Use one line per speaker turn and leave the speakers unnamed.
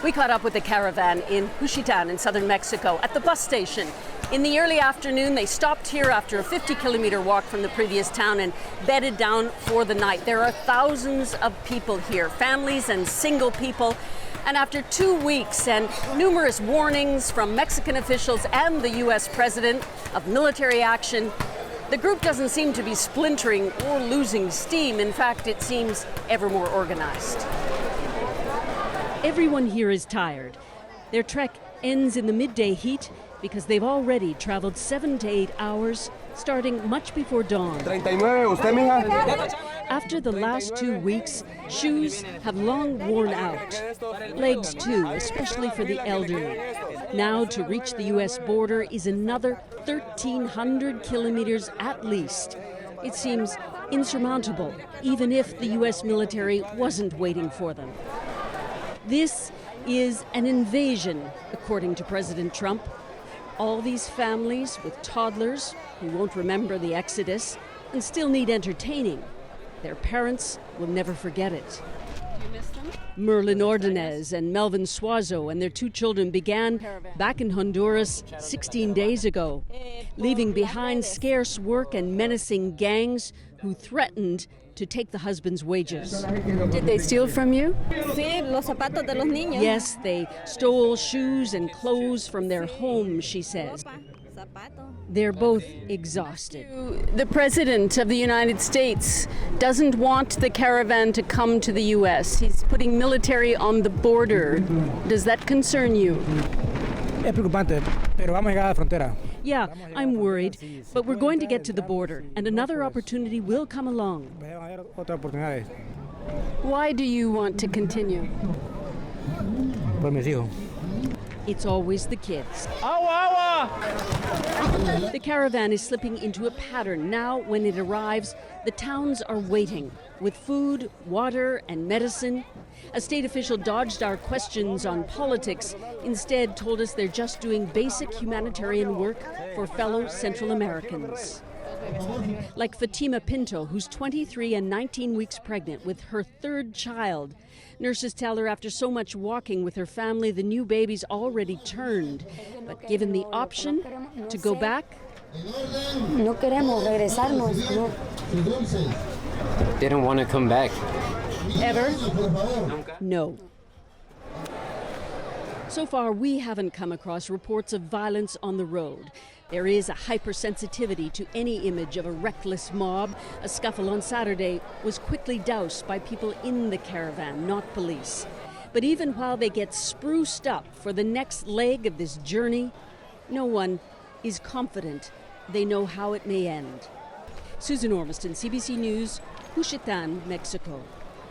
We caught up with the caravan in Juchitán in southern Mexico at the bus station. In the early afternoon, they stopped here after a 50-kilometer walk from the previous town and bedded down for the night. There are thousands of people here, families and single people. And after 2 weeks and numerous warnings from Mexican officials and the U.S. president of military action, the group doesn't seem to be splintering or losing steam. In fact, it seems ever more organized.
Everyone here is tired. Their trek ends in the midday heat because they've already traveled 7 to 8 hours, starting much before dawn. After the last 2 weeks, shoes have long worn out. Legs too, especially for the elderly. Now to reach the U.S. border is another 1,300 kilometers at least. It seems insurmountable, even if the U.S. military wasn't waiting for them. This is an invasion, according to President Trump. All these families with toddlers who won't remember the Exodus and still need entertaining. Their parents will never forget it.
You miss them?
Merlin Ordonez and Melvin Suazo and their 2 children began back in Honduras 16 days ago, leaving behind scarce work and menacing gangs who threatened to take the husband's wages.
Did they steal from you?
Yes, they stole shoes and clothes from their homes, she says. They're both exhausted.
The President of the United States doesn't want the caravan to come to the U.S. He's putting military on the border. Does that concern you?
Yeah, I'm worried, but we're going to get to the border, and another opportunity will come along.
Why do you want to continue?
It's always the kids. The caravan is slipping into a pattern. Now, when it arrives, the towns are waiting with food, water, and medicine. A state official dodged our questions on politics, instead told us they're just doing basic humanitarian work for fellow Central Americans. Like Fatima Pinto, who's 23 and 19 weeks pregnant with her 3rd child. Nurses tell her after so much walking with her family, the new baby's already turned. But given the option to go back,
they don't want to come back.
Ever? No. So far, we haven't come across reports of violence on the road. There is a hypersensitivity to any image of a reckless mob. A scuffle on Saturday was quickly doused by people in the caravan, not police. But even while they get spruced up for the next leg of this journey, no one is confident they know how it may end. Susan Ormiston, CBC News, Juchitán, Mexico.